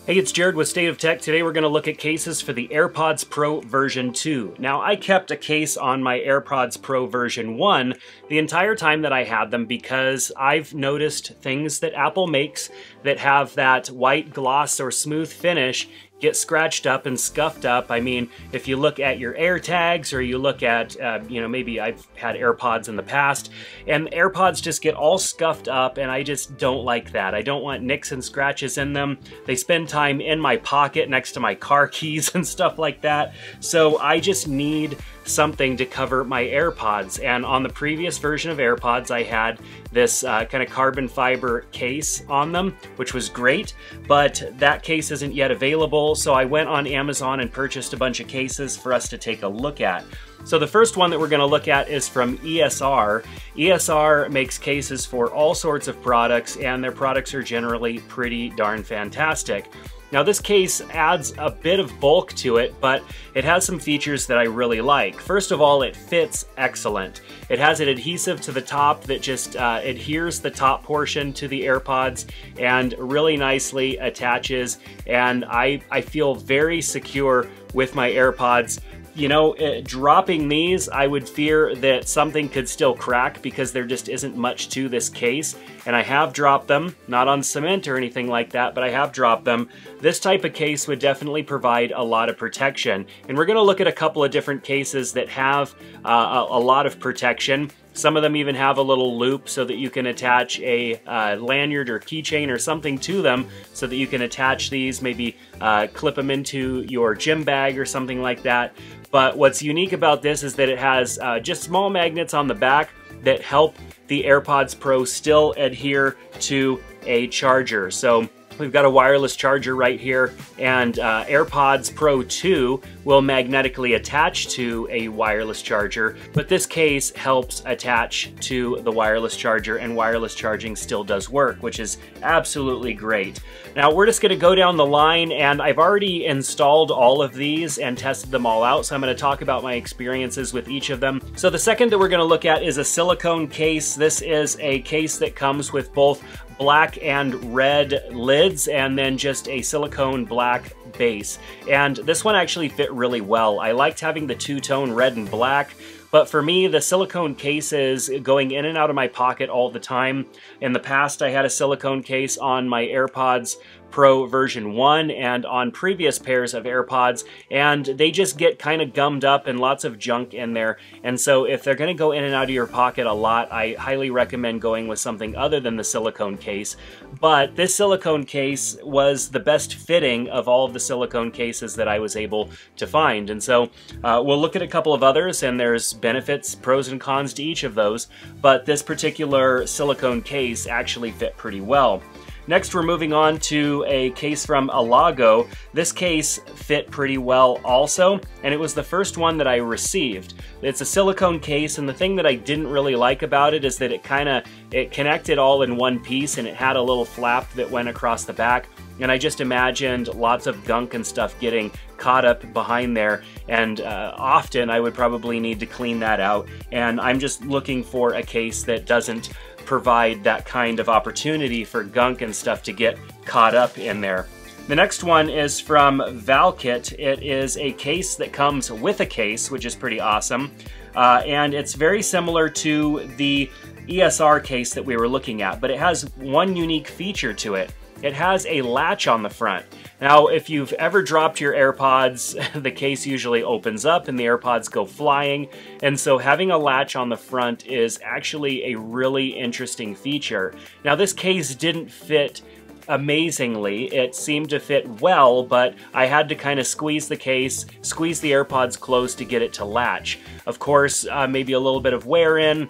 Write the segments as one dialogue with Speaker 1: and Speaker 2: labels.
Speaker 1: Hey, it's Jared with State of Tech. Today we're going to look at cases for the AirPods Pro version 2. Now, I kept a case on my AirPods Pro version 1 the entire time that I had them because I've noticed things that Apple makes that have that white gloss or smooth finish get scratched up and scuffed up. I mean, if you look at your AirTags or you look at, maybe I've had AirPods in the past, and AirPods just get all scuffed up, and I just don't like that. I don't want nicks and scratches in them. They spend time in my pocket next to my car keys and stuff like that. So I just need something to cover my AirPods. And on the previous version of AirPods, I had this kind of carbon fiber case on them, which was great, but that case isn't yet available. So I went on Amazon and purchased a bunch of cases for us to take a look at. So the first one that we're going to look at is from ESR. ESR makes cases for all sorts of products, and their products are generally pretty darn fantastic. Now, this case adds a bit of bulk to it, but it has some features that I really like. First of all, it fits excellent. It has an adhesive to the top that just adheres the top portion to the AirPods and really nicely attaches, and I feel very secure with my AirPods. You know, dropping these, I would fear that something could still crack because there just isn't much to this case. And I have dropped them, not on cement or anything like that, but I have dropped them. This type of case would definitely provide a lot of protection. And we're gonna look at a couple of different cases that have a lot of protection. Some of them even have a little loop so that you can attach a lanyard or keychain or something to them so that you can attach these, maybe clip them into your gym bag or something like that. But what's unique about this is that it has just small magnets on the back that help the AirPods Pro still adhere to a charger. So we've got a wireless charger right here, and AirPods Pro 2 will magnetically attach to a wireless charger, but this case helps attach to the wireless charger, and wireless charging still does work, which is absolutely great. Now, we're just gonna go down the line, and I've already installed all of these and tested them all out, so I'm gonna talk about my experiences with each of them. So the second that we're gonna look at is a silicone case. This is a case that comes with both black and red lids and then just a silicone black base. And this one actually fit really well. I liked having the two-tone red and black, but for me, the silicone case is going in and out of my pocket all the time. In the past, I had a silicone case on my AirPods Pro version 1 and on previous pairs of AirPods, and they just get kind of gummed up and lots of junk in there. And so if they're going to go in and out of your pocket a lot, I highly recommend going with something other than the silicone case. But this silicone case was the best fitting of all of the silicone cases that I was able to find. And so we'll look at a couple of others, and there's benefits, pros and cons to each of those, but this particular silicone case actually fit pretty well. Next, we're moving on to a case from ELAGO. This case fit pretty well also, and it was the first one that I received. It's a silicone case, and the thing that I didn't really like about it is that it connected all in one piece, and it had a little flap that went across the back. And I just imagined lots of gunk and stuff getting caught up behind there, and often I would probably need to clean that out. And I'm just looking for a case that doesn't provide that kind of opportunity for gunk and stuff to get caught up in there. The next one is from VALKIT. It is a case that comes with a case, which is pretty awesome. And it's very similar to the ESR case that we were looking at, but it has one unique feature to it. It has a latch on the front. Now, if you've ever dropped your AirPods, the case usually opens up and the AirPods go flying. And so having a latch on the front is actually a really interesting feature. Now, this case didn't fit amazingly. It seemed to fit well, but I had to kind of squeeze the case, squeeze the AirPods close to get it to latch. Of course, maybe a little bit of wear in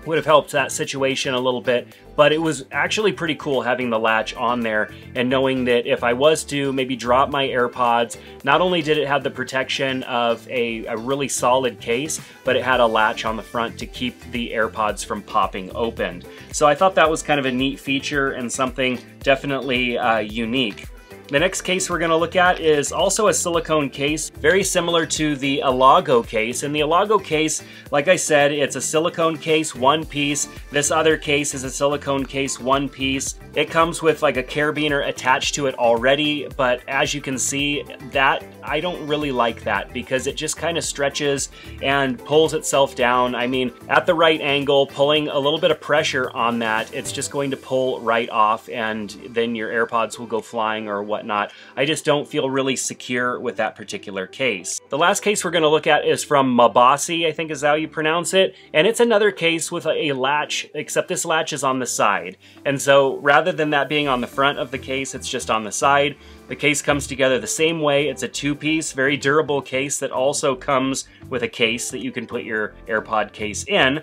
Speaker 1: would have helped that situation a little bit, but it was actually pretty cool having the latch on there and knowing that if I was to maybe drop my AirPods, not only did it have the protection of a really solid case, but it had a latch on the front to keep the AirPods from popping open. So I thought that was kind of a neat feature and something definitely unique. The next case we're going to look at is also a silicone case, very similar to the ELAGO case. In the ELAGO case, like I said, it's a silicone case, one piece. This other case is a silicone case, one piece. It comes with like a carabiner attached to it already, but as you can see, that I don't really like that because it just kind of stretches and pulls itself down. I mean, at the right angle, pulling a little bit of pressure on that, it's just going to pull right off and then your AirPods will go flying or whatnot. I just don't feel really secure with that particular case. The last case we're going to look at is from Mabasi, I think is how you pronounce it, and it's another case with a latch, except this latch is on the side. And so rather than that being on the front of the case, it's just on the side. The case comes together the same way. It's a two-piece, very durable case that also comes with a case that you can put your AirPod case in.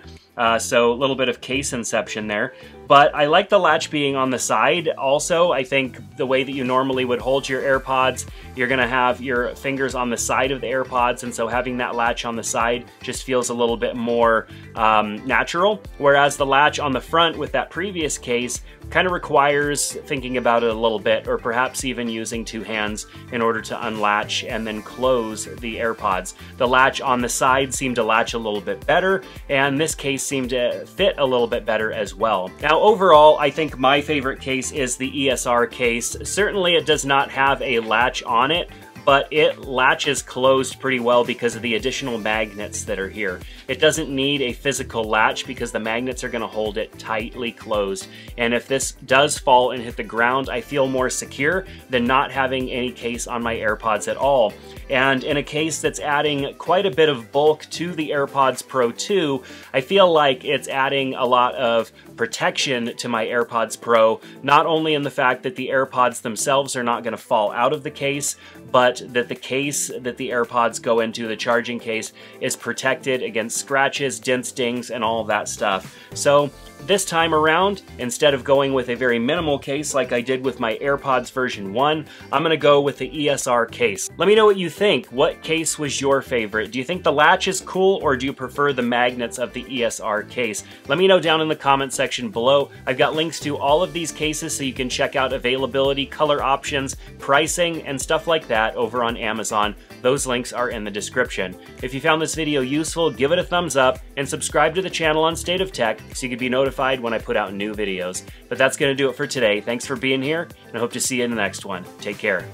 Speaker 1: So a little bit of case inception there. But I like the latch being on the side. Also, I think the way that you normally would hold your AirPods, you're gonna have your fingers on the side of the AirPods, and so having that latch on the side just feels a little bit more natural. Whereas the latch on the front with that previous case kind of requires thinking about it a little bit, or perhaps even using two hands in order to unlatch and then close the AirPods. The latch on the side seemed to latch a little bit better, and this case seemed to fit a little bit better as well. Now overall, I think my favorite case is the ESR case. Certainly it does not have a latch on it, but it latches closed pretty well because of the additional magnets that are here. It doesn't need a physical latch because the magnets are going to hold it tightly closed. And if this does fall and hit the ground, I feel more secure than not having any case on my AirPods at all. And in a case that's adding quite a bit of bulk to the AirPods Pro 2, I feel like it's adding a lot of protection to my AirPods Pro, not only in the fact that the AirPods themselves are not going to fall out of the case, but that the case that the AirPods go into, the charging case, is protected against scratches, dents, dings, and all of that stuff. So this time around, instead of going with a very minimal case like I did with my AirPods version 1, I'm gonna go with the ESR case. Let me know what you think. What case was your favorite? Do you think the latch is cool, or do you prefer the magnets of the ESR case? Let me know down in the comment section below. I've got links to all of these cases so you can check out availability, color options, pricing, and stuff like that over on Amazon. Those links are in the description. If you found this video useful, give it a thumbs up and subscribe to the channel on State of Tech so you can be notified when I put out new videos. But that's going to do it for today. Thanks for being here, and I hope to see you in the next one. Take care.